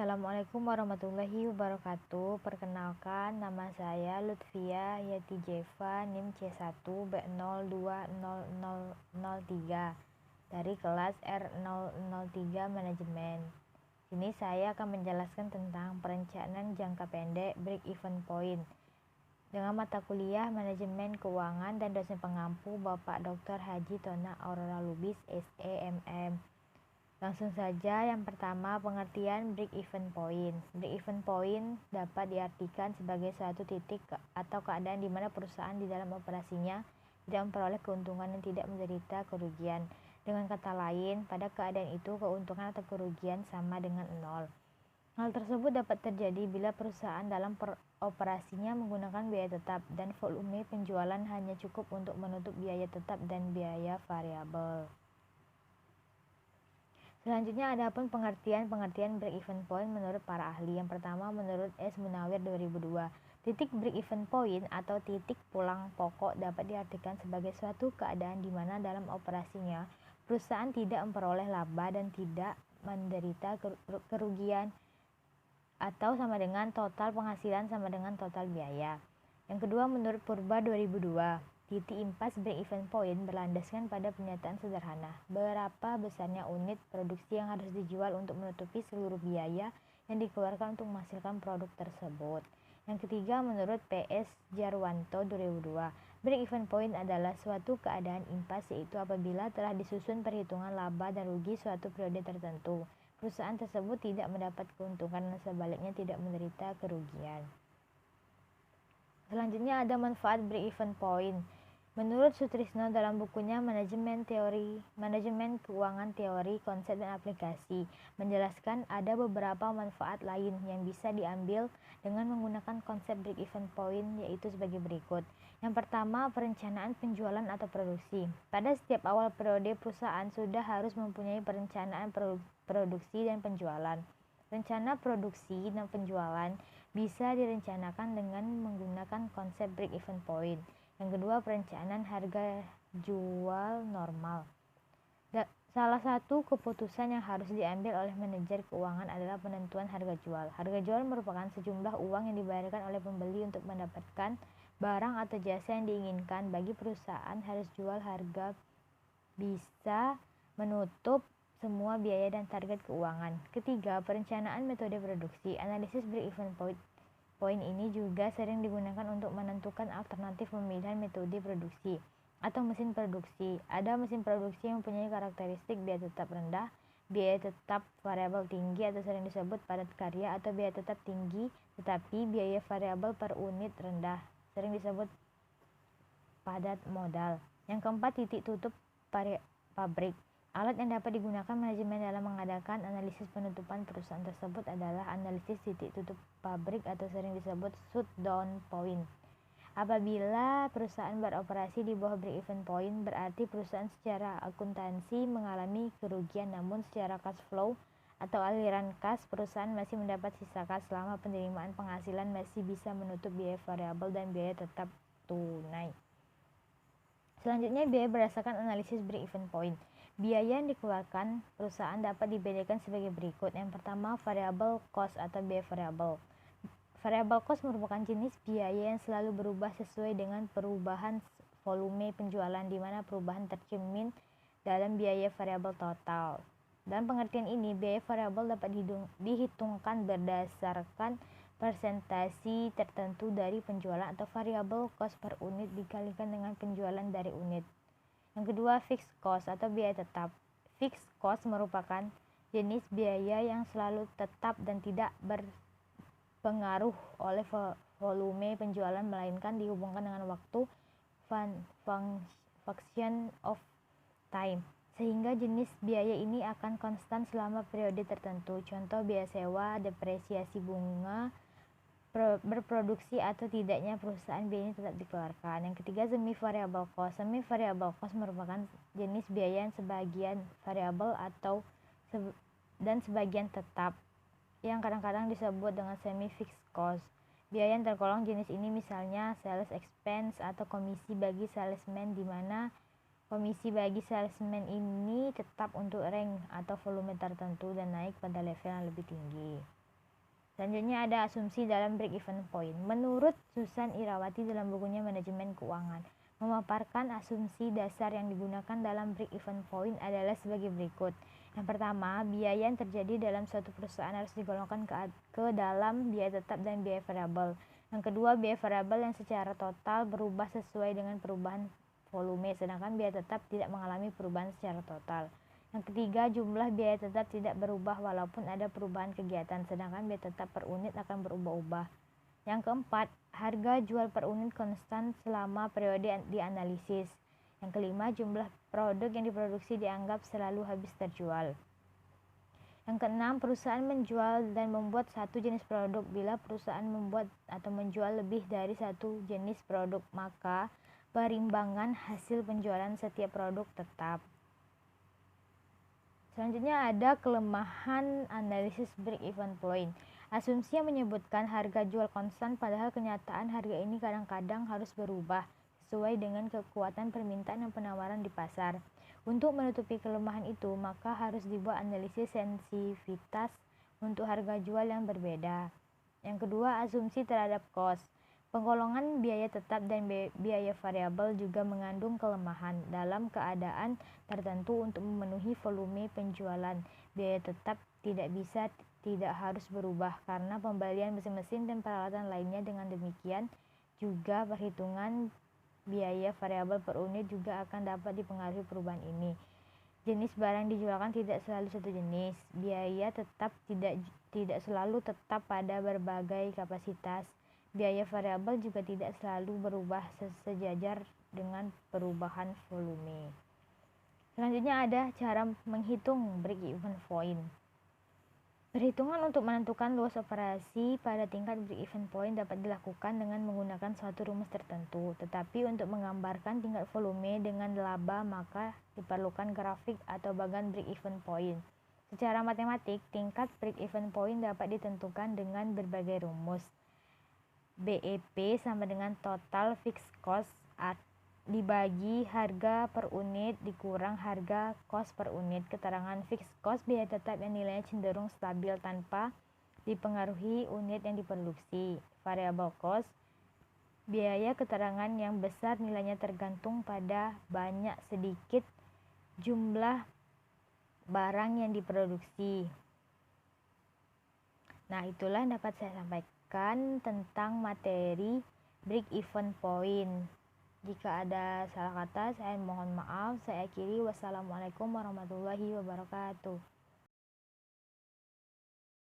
Assalamualaikum warahmatullahi wabarakatuh. Perkenalkan, nama saya Lutfia Yati Jeva, NIM C1B020003 dari kelas R003 Manajemen. Ini saya akan menjelaskan tentang perencanaan jangka pendek break-even point dengan mata kuliah Manajemen Keuangan dan dosen pengampu Bapak Dr. Haji Tona Aurora Lubis, SEMM. Langsung saja, yang pertama, pengertian break-even point. Break-even point dapat diartikan sebagai suatu titik atau keadaan di mana perusahaan di dalam operasinya tidak memperoleh keuntungan dan tidak menderita kerugian. Dengan kata lain, pada keadaan itu keuntungan atau kerugian sama dengan nol. Hal tersebut dapat terjadi bila perusahaan dalam operasinya menggunakan biaya tetap dan volume penjualan hanya cukup untuk menutup biaya tetap dan biaya variabel. Selanjutnya, ada pun pengertian break-even point menurut para ahli. Yang pertama, menurut S. Munawir 2002, titik break-even point atau titik pulang pokok dapat diartikan sebagai suatu keadaan di mana dalam operasinya perusahaan tidak memperoleh laba dan tidak menderita kerugian atau sama dengan total penghasilan sama dengan total biaya. Yang kedua, menurut Purba 2002, titik impas break-even point berlandaskan pada pernyataan sederhana, berapa besarnya unit produksi yang harus dijual untuk menutupi seluruh biaya yang dikeluarkan untuk menghasilkan produk tersebut. Yang ketiga, menurut PS Jarwanto 2002, break-even point adalah suatu keadaan impas, yaitu apabila telah disusun perhitungan laba dan rugi suatu periode tertentu, perusahaan tersebut tidak mendapat keuntungan dan sebaliknya tidak menderita kerugian. Selanjutnya, ada manfaat break-even point. Menurut Sutrisno dalam bukunya Manajemen Keuangan Teori, Konsep dan Aplikasi, menjelaskan ada beberapa manfaat lain yang bisa diambil dengan menggunakan konsep break-even point, yaitu sebagai berikut. Yang pertama, perencanaan penjualan atau produksi. Pada setiap awal periode, perusahaan sudah harus mempunyai perencanaan produksi dan penjualan. Rencana produksi dan penjualan bisa direncanakan dengan menggunakan konsep break-even point. Yang kedua, perencanaan harga jual normal. Salah satu keputusan yang harus diambil oleh manajer keuangan adalah penentuan harga jual. Harga jual merupakan sejumlah uang yang dibayarkan oleh pembeli untuk mendapatkan barang atau jasa yang diinginkan. Bagi perusahaan, harus jual harga bisa menutup semua biaya dan target keuangan. Ketiga, perencanaan metode produksi. Analisis break-even point ini juga sering digunakan untuk menentukan alternatif pemilihan metode produksi atau mesin produksi. Ada mesin produksi yang mempunyai karakteristik biaya tetap rendah, biaya tetap variabel tinggi atau sering disebut padat karya, atau biaya tetap tinggi tetapi biaya variabel per unit rendah, sering disebut padat modal. Yang keempat, titik tutup pabrik. Alat yang dapat digunakan manajemen dalam mengadakan analisis penutupan perusahaan tersebut adalah analisis titik tutup pabrik atau sering disebut shutdown point. Apabila perusahaan beroperasi di bawah break-even point, berarti perusahaan secara akuntansi mengalami kerugian, namun secara cash flow atau aliran kas, perusahaan masih mendapat sisa kas selama penerimaan penghasilan masih bisa menutup biaya variabel dan biaya tetap tunai. Selanjutnya, biaya berdasarkan analisis break-even point. Biaya yang dikeluarkan perusahaan dapat dibedakan sebagai berikut. Yang pertama, variable cost atau biaya variabel. Variable cost merupakan jenis biaya yang selalu berubah sesuai dengan perubahan volume penjualan, di mana perubahan tercermin dalam biaya variabel total. Dalam pengertian ini, biaya variabel dapat dihitungkan berdasarkan persentase tertentu dari penjualan atau variable cost per unit dikalikan dengan penjualan dari unit. Yang kedua, fixed cost atau biaya tetap. Fixed cost merupakan jenis biaya yang selalu tetap dan tidak berpengaruh oleh volume penjualan, melainkan dihubungkan dengan waktu function of time, sehingga jenis biaya ini akan konstan selama periode tertentu. Contoh, biaya sewa, depresiasi bunga, berproduksi atau tidaknya perusahaan, biaya ini tetap dikeluarkan. Yang ketiga, semi variable cost. Semi variable cost merupakan jenis biaya yang sebagian variabel atau dan sebagian tetap, yang kadang-kadang disebut dengan semi fixed cost. Biaya yang tergolong jenis ini misalnya sales expense atau komisi bagi salesman, di mana komisi bagi salesman ini tetap untuk rank atau volume tertentu dan naik pada level yang lebih tinggi. Selanjutnya ada asumsi dalam break-even point. Menurut Susan Irawati dalam bukunya Manajemen Keuangan, memaparkan asumsi dasar yang digunakan dalam break-even point adalah sebagai berikut. Yang pertama, biaya yang terjadi dalam suatu perusahaan harus digolongkan ke dalam biaya tetap dan biaya variabel. Yang kedua, biaya variabel yang secara total berubah sesuai dengan perubahan volume, sedangkan biaya tetap tidak mengalami perubahan secara total. Yang ketiga, jumlah biaya tetap tidak berubah walaupun ada perubahan kegiatan, sedangkan biaya tetap per unit akan berubah-ubah. Yang keempat, harga jual per unit konstan selama periode dianalisis. Yang kelima, jumlah produk yang diproduksi dianggap selalu habis terjual. Yang keenam, perusahaan menjual dan membuat satu jenis produk. Bila perusahaan membuat atau menjual lebih dari satu jenis produk, maka perimbangan hasil penjualan setiap produk tetap. Selanjutnya ada kelemahan analisis break-even point. Asumsi yang menyebutkan harga jual konstan padahal kenyataan harga ini kadang-kadang harus berubah sesuai dengan kekuatan permintaan dan penawaran di pasar. Untuk menutupi kelemahan itu, maka harus dibuat analisis sensitivitas untuk harga jual yang berbeda. Yang kedua, asumsi terhadap cost. Penggolongan biaya tetap dan biaya variabel juga mengandung kelemahan. Dalam keadaan tertentu untuk memenuhi volume penjualan, biaya tetap tidak harus berubah karena pembelian mesin-mesin dan peralatan lainnya. Dengan demikian juga perhitungan biaya variabel per unit juga akan dapat dipengaruhi perubahan ini. Jenis barang dijualkan tidak selalu satu jenis. Biaya tetap tidak selalu tetap pada berbagai kapasitas. Biaya variabel juga tidak selalu berubah sejajar dengan perubahan volume. Selanjutnya ada cara menghitung break-even point. Perhitungan untuk menentukan luas operasi pada tingkat break-even point dapat dilakukan dengan menggunakan suatu rumus tertentu. Tetapi untuk menggambarkan tingkat volume dengan laba, maka diperlukan grafik atau bagan break-even point. Secara matematik, tingkat break-even point dapat ditentukan dengan berbagai rumus. BEP sama dengan total fixed cost dibagi harga per unit dikurang harga cost per unit. Keterangan fixed cost biaya tetap yang nilainya cenderung stabil tanpa dipengaruhi unit yang diproduksi. Variable cost biaya keterangan yang besar nilainya tergantung pada banyak sedikit jumlah barang yang diproduksi. Nah, itulah yang dapat saya sampaikan tentang materi break-even point. Jika ada salah kata, saya mohon maaf. Saya akhiri. Wassalamualaikum warahmatullahi wabarakatuh.